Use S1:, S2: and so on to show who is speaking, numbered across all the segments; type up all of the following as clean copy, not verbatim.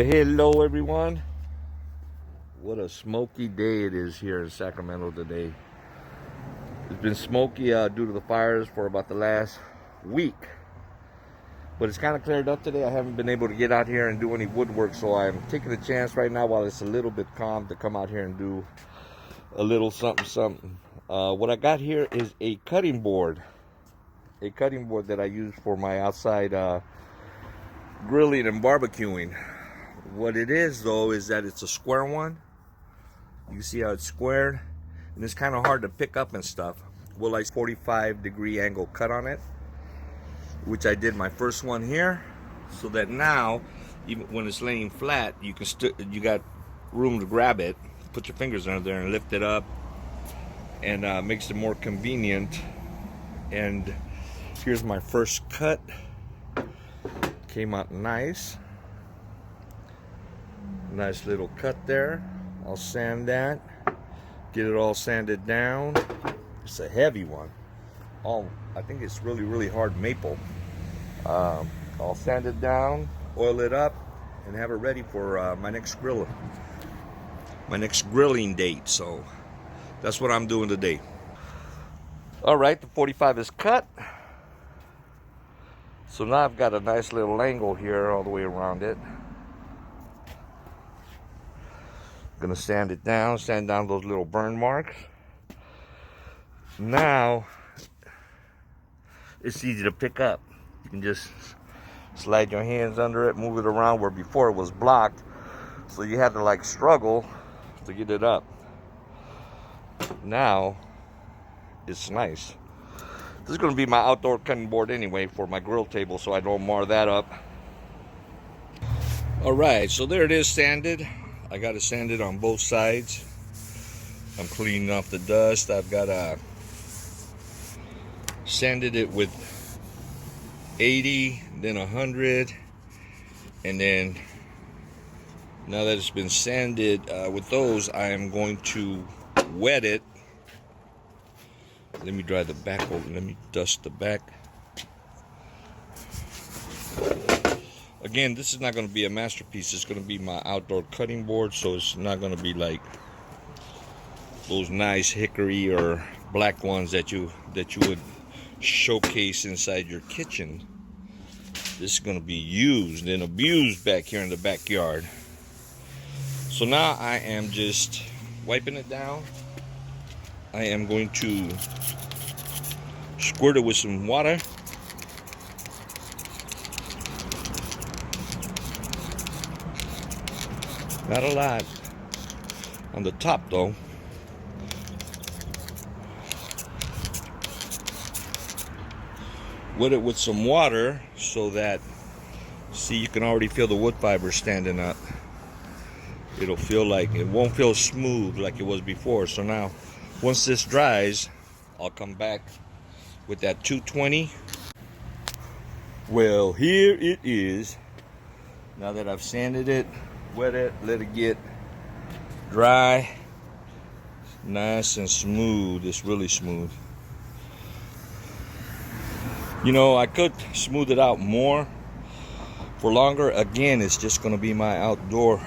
S1: Well, hello everyone. What a smoky day it is here in Sacramento today. It's been smoky due to the fires for about the last week. But it's kind of cleared up today. I haven't been able to get out here and do any woodwork, so I'm taking a chance right now while it's a little bit calm to come out here and do a little something. What I got here is a cutting board. A cutting board that I use for my outside grilling and barbecuing. What it is though is that it's a square one. You see how it's squared, and it's kind of hard to pick up and stuff. Well, like 45-degree angle cut on it, which I did my first one here, so that now even when it's laying flat, you got room to grab it, put your fingers under there and lift it up, and makes it more convenient. And here's my first cut. Came out nice. Nice little cut there. I'll sand that, get it all sanded down. It's a heavy one. I think it's really hard maple. I'll sand it down, oil it up, and have it ready for my next grilling date. So that's what I'm doing today. All right, the 45 is cut. So now I've got a nice little angle here all the way around it. Gonna sand it down, sand down those little burn marks. Now it's easy to pick up. You can just slide your hands under it, move it around, where before it was blocked, so you had to like struggle to get it up. Now it's nice. This is gonna be my outdoor cutting board anyway for my grill table, so I don't mar that up. All right, so there it is, sanded. I got it sanded on both sides. I'm cleaning off the dust. I've got sanded it with 80, then 100, and then now that it's been sanded with those, I am going to wet it. Let me dry the back over. Let me dust the back. Again, this is not going to be a masterpiece. It's going to be my outdoor cutting board, so it's not going to be like those nice hickory or black ones that you would showcase inside your kitchen. This is going to be used and abused back here in the backyard. So now I am just wiping it down. I am going to squirt it with some water. Not a lot on the top though. Wet it with some water so that, see, you can already feel the wood fiber standing up. It'll feel like, it won't feel smooth like it was before. So now, once this dries, I'll come back with that 220. Well, here it is. Now that I've sanded it, wet it, let it get dry, nice and smooth. It's really smooth. You know, I could smooth it out more for longer. Again, it's just going to be my outdoor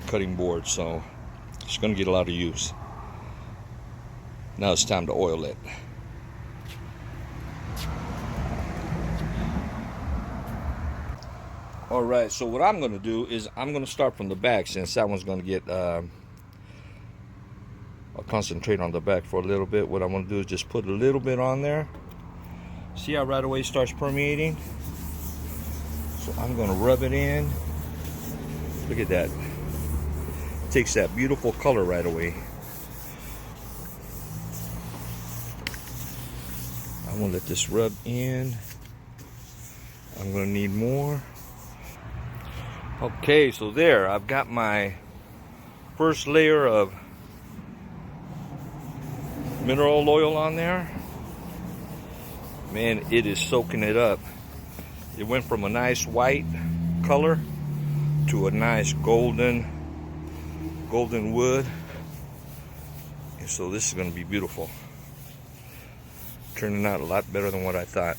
S1: cutting board, so it's going to get a lot of use. Now it's time to oil it. All right, so what I'm going to do is I'm going to start from the back, since that one's going to get, I'll concentrate on the back for a little bit. What I'm going to do is just put a little bit on there. See how right away it starts permeating? So I'm going to rub it in. Look at that. It takes that beautiful color right away. I'm going to let this rub in. I'm going to need more. Okay, so there, I've got my first layer of mineral oil on there. Man, it is soaking it up. It went from a nice white color to a nice golden wood. And so this is going to be beautiful. Turning out a lot better than what I thought.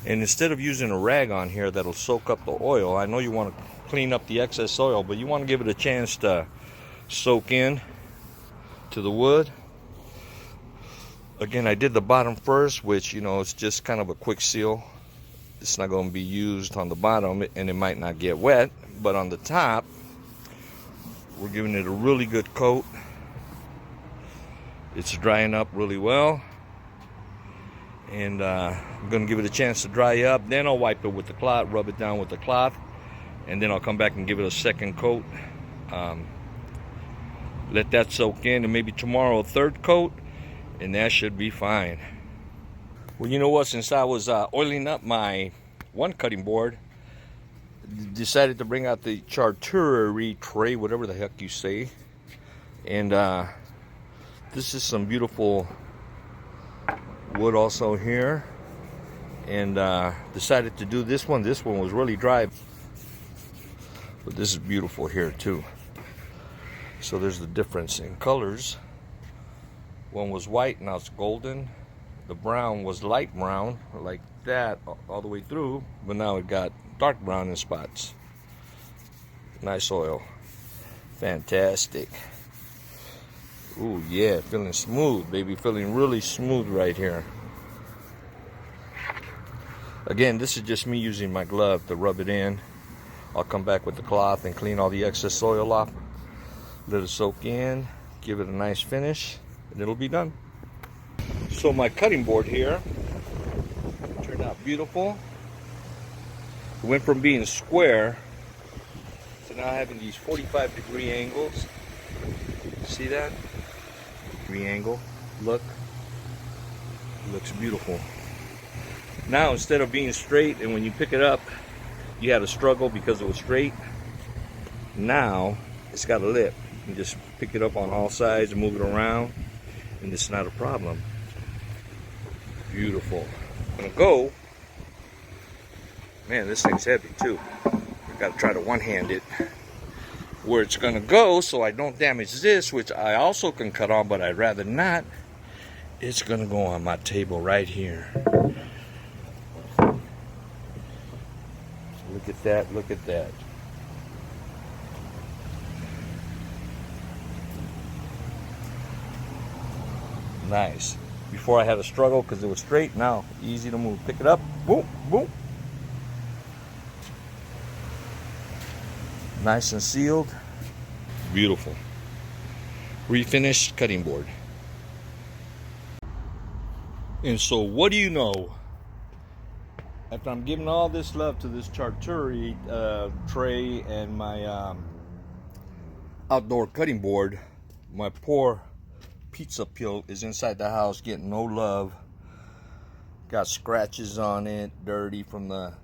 S1: And instead of using a rag on here that'll soak up the oil, I know you want to clean up the excess oil, but you want to give it a chance to soak in to the wood. Again, I did the bottom first, which, you know, it's just kind of a quick seal. It's not going to be used on the bottom, and it might not get wet. But on the top, we're giving it a really good coat. It's drying up really well. And I'm going to give it a chance to dry up. Then I'll wipe it with the cloth, rub it down with the cloth. And then I'll come back and give it a second coat. Let that soak in, and maybe tomorrow a third coat. And that should be fine. Well, you know what? Since I was oiling up my one cutting board, decided to bring out the charcuterie tray, whatever the heck you say. And this is some beautiful wood also here. And decided to do this one. This one was really dry, but this is beautiful here too. So there's the difference in colors. One was white, now it's golden. The brown was light brown, like that, all the way through, but now it got dark brown in spots. Nice oil. Fantastic. Ooh, yeah, feeling smooth, baby. Feeling really smooth right here. Again, this is just me using my glove to rub it in. I'll come back with the cloth and clean all the excess oil off. Let it soak in, give it a nice finish, and it'll be done. So my cutting board here turned out beautiful. It went from being square to now having these 45-degree angles. See that? Degree angle. Look. It looks beautiful. Now, instead of being straight, and when you pick it up, you had a struggle because it was straight. Now, it's got a lip. You can just pick it up on all sides and move it around, and it's not a problem. Beautiful. I'm gonna go. Man, this thing's heavy too. I gotta try to one-hand it where it's gonna go so I don't damage this, which I also can cut on, but I'd rather not. It's gonna go on my table right here. Look at that, look at that. Nice. Before I had a struggle because it was straight. Now, easy to move. Pick it up. Boom, boom. Nice and sealed. Beautiful. Refinished cutting board. And so, what do you know? After I'm giving all this love to this charcuterie tray and my outdoor cutting board, my poor pizza peel is inside the house getting no love. Got scratches on it, dirty from the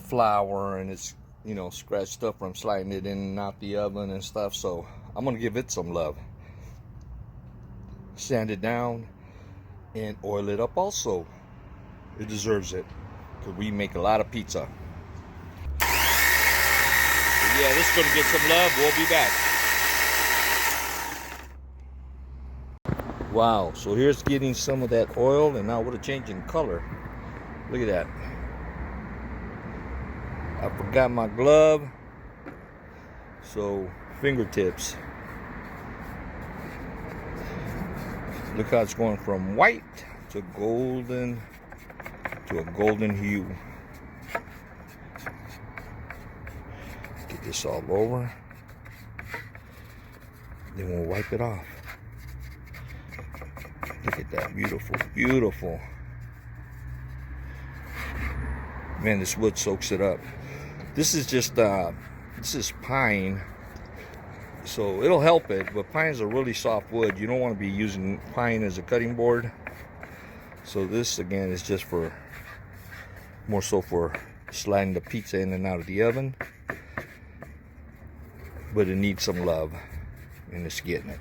S1: flour, and it's, you know, scratched up from sliding it in and out the oven and stuff. So I'm gonna give it some love. Sand it down and oil it up also. It deserves it, because we make a lot of pizza. So yeah, this is gonna get some love. We'll be back. Wow, so here's getting some of that oil, and now what a change in color. Look at that. I forgot my glove, so fingertips. Look how it's going from white to golden, to a golden hue. Get this all over. Then we'll wipe it off. Look at that, beautiful, beautiful. Man, this wood soaks it up. This is just, this is pine, so it'll help it, but pine's a really soft wood. You don't want to be using pine as a cutting board. So this, again, is just for, more so for sliding the pizza in and out of the oven. But it needs some love, and it's getting it.